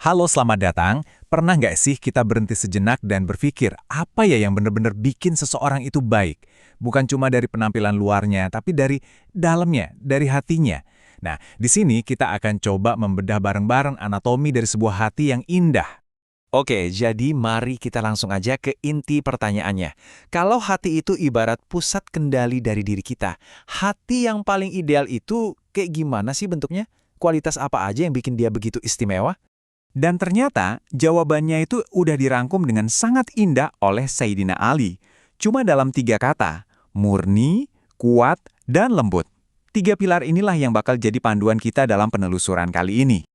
Halo, selamat datang. Pernah nggak sih kita berhenti sejenak dan berpikir, apa ya yang benar-benar bikin seseorang itu baik? Bukan cuma dari penampilan luarnya, tapi dari dalamnya, dari hatinya. Nah, di sini kita akan coba membedah bareng-bareng anatomi dari sebuah hati yang indah. Oke, jadi mari kita langsung aja ke inti pertanyaannya. Kalau hati itu ibarat pusat kendali dari diri kita, hati yang paling ideal itu kayak gimana sih bentuknya? Kualitas apa aja yang bikin dia begitu istimewa? Dan ternyata jawabannya itu udah dirangkum dengan sangat indah oleh Sayyidina Ali. Cuma dalam 3 kata, murni, kuat, dan lembut. 3 pilar inilah yang bakal jadi panduan kita dalam penelusuran kali ini.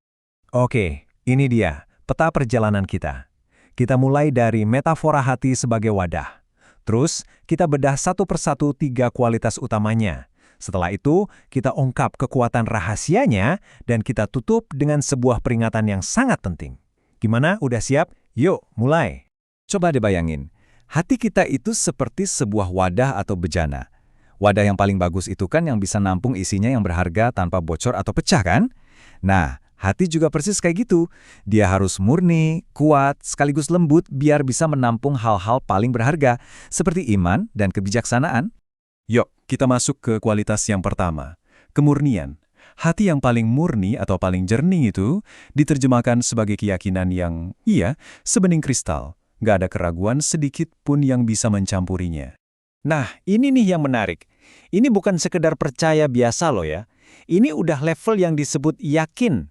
Oke, ini dia peta perjalanan kita. Kita mulai dari metafora hati sebagai wadah. Terus, kita bedah satu persatu 3 kualitas utamanya. Setelah itu, kita ungkap kekuatan rahasianya dan kita tutup dengan sebuah peringatan yang sangat penting. Gimana? Udah siap? Yuk, mulai. Coba dibayangin, hati kita itu seperti sebuah wadah atau bejana. Wadah yang paling bagus itu kan yang bisa nampung isinya yang berharga tanpa bocor atau pecah kan? Nah, hati juga persis kayak gitu. Dia harus murni, kuat, sekaligus lembut biar bisa menampung hal-hal paling berharga, seperti iman dan kebijaksanaan. Yuk, kita masuk ke kualitas yang pertama, kemurnian. Hati yang paling murni atau paling jernih itu diterjemahkan sebagai keyakinan yang, sebening kristal. Nggak ada keraguan sedikit pun yang bisa mencampurinya. Nah, ini nih yang menarik. Ini bukan sekedar percaya biasa loh ya. Ini udah level yang disebut yakin.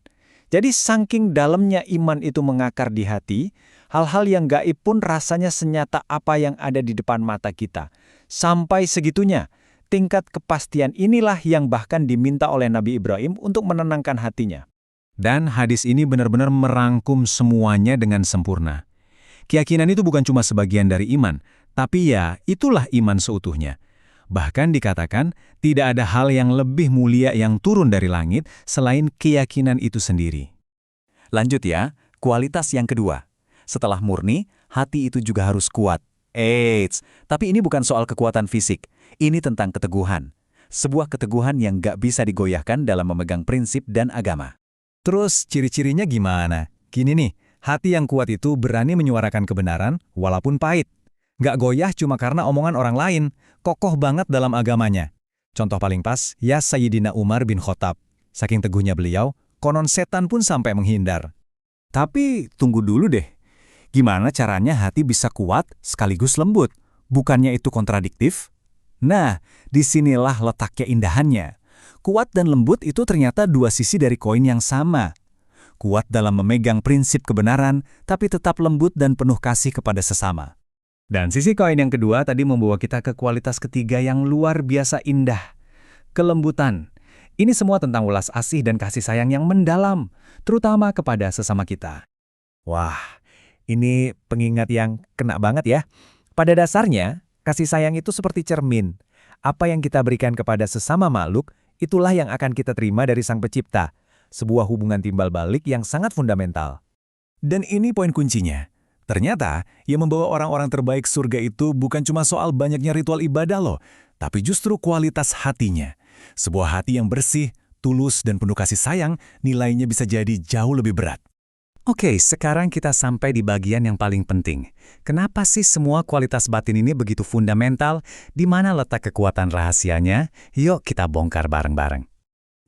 Jadi saking dalamnya iman itu mengakar di hati, hal-hal yang gaib pun rasanya senyata apa yang ada di depan mata kita. Sampai segitunya, tingkat kepastian inilah yang bahkan diminta oleh Nabi Ibrahim untuk menenangkan hatinya. Dan hadis ini benar-benar merangkum semuanya dengan sempurna. Keyakinan itu bukan cuma sebagian dari iman, tapi ya itulah iman seutuhnya. Bahkan dikatakan tidak ada hal yang lebih mulia yang turun dari langit selain keyakinan itu sendiri. Lanjut ya, kualitas yang kedua. Setelah murni, hati itu juga harus kuat. Tapi ini bukan soal kekuatan fisik. Ini tentang keteguhan. Sebuah keteguhan yang gak bisa digoyahkan dalam memegang prinsip dan agama. Terus ciri-cirinya gimana? Gini nih, hati yang kuat itu berani menyuarakan kebenaran walaupun pahit. Gak goyah cuma karena omongan orang lain, kokoh banget dalam agamanya. Contoh paling pas, ya Sayyidina Umar bin Khattab. Saking teguhnya beliau, konon setan pun sampai menghindar. Tapi tunggu dulu deh. Gimana caranya hati bisa kuat sekaligus lembut? Bukannya itu kontradiktif? Nah, disinilah letak keindahannya. Kuat dan lembut itu ternyata dua sisi dari koin yang sama. Kuat dalam memegang prinsip kebenaran, tapi tetap lembut dan penuh kasih kepada sesama. Dan sisi koin yang kedua tadi membawa kita ke kualitas ketiga yang luar biasa indah. Kelembutan. Ini semua tentang welas asih dan kasih sayang yang mendalam, terutama kepada sesama kita. Wah, ini pengingat yang kena banget ya. Pada dasarnya, kasih sayang itu seperti cermin. Apa yang kita berikan kepada sesama makhluk, itulah yang akan kita terima dari Sang Pencipta. Sebuah hubungan timbal balik yang sangat fundamental. Dan ini poin kuncinya. Ternyata, yang membawa orang-orang terbaik surga itu bukan cuma soal banyaknya ritual ibadah loh, tapi justru kualitas hatinya. Sebuah hati yang bersih, tulus, dan penuh kasih sayang, nilainya bisa jadi jauh lebih berat. Oke, sekarang kita sampai di bagian yang paling penting. Kenapa sih semua kualitas batin ini begitu fundamental? Di mana letak kekuatan rahasianya? Yuk kita bongkar bareng-bareng.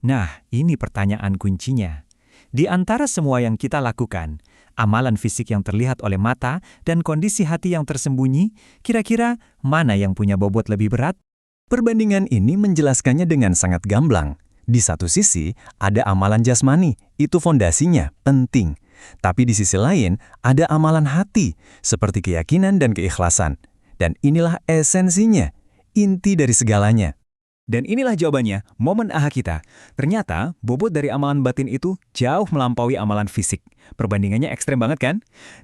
Nah, ini pertanyaan kuncinya. Di antara semua yang kita lakukan, amalan fisik yang terlihat oleh mata dan kondisi hati yang tersembunyi, kira-kira mana yang punya bobot lebih berat? Perbandingan ini menjelaskannya dengan sangat gamblang. Di satu sisi, ada amalan jasmani, itu fondasinya, penting. Tapi di sisi lain, ada amalan hati, seperti keyakinan dan keikhlasan. Dan inilah esensinya, inti dari segalanya. Dan inilah jawabannya, momen aha kita. Ternyata, bobot dari amalan batin itu jauh melampaui amalan fisik. Perbandingannya ekstrem banget kan?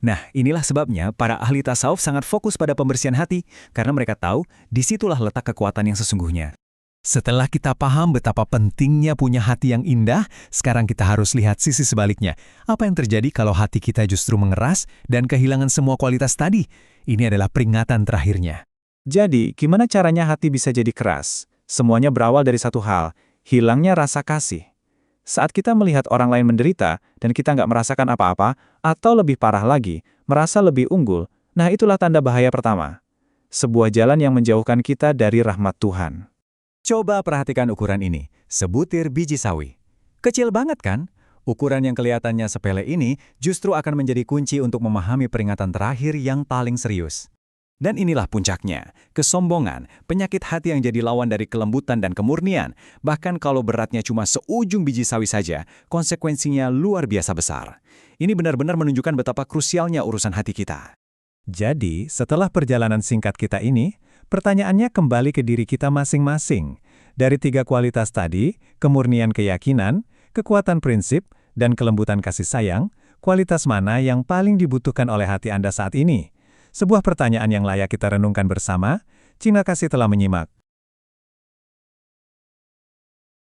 Nah, inilah sebabnya para ahli tasawuf sangat fokus pada pembersihan hati, karena mereka tahu disitulah letak kekuatan yang sesungguhnya. Setelah kita paham betapa pentingnya punya hati yang indah, sekarang kita harus lihat sisi sebaliknya. Apa yang terjadi kalau hati kita justru mengeras dan kehilangan semua kualitas tadi? Ini adalah peringatan terakhirnya. Jadi, gimana caranya hati bisa jadi keras? Semuanya berawal dari satu hal, hilangnya rasa kasih. Saat kita melihat orang lain menderita dan kita nggak merasakan apa-apa, Atau lebih parah lagi, merasa lebih unggul, nah itulah tanda bahaya pertama. Sebuah jalan yang menjauhkan kita dari rahmat Tuhan. Coba perhatikan ukuran ini, sebutir biji sawi. Kecil banget kan? Ukuran yang kelihatannya sepele ini justru akan menjadi kunci untuk memahami peringatan terakhir yang paling serius. Dan inilah puncaknya, kesombongan, penyakit hati yang jadi lawan dari kelembutan dan kemurnian. Bahkan kalau beratnya cuma seujung biji sawi saja, konsekuensinya luar biasa besar. Ini benar-benar menunjukkan betapa krusialnya urusan hati kita. Jadi, setelah perjalanan singkat kita ini, pertanyaannya kembali ke diri kita masing-masing. Dari 3 kualitas tadi, kemurnian keyakinan, kekuatan prinsip, dan kelembutan kasih sayang, kualitas mana yang paling dibutuhkan oleh hati Anda saat ini? Sebuah pertanyaan yang layak kita renungkan bersama. Terima kasih telah menyimak.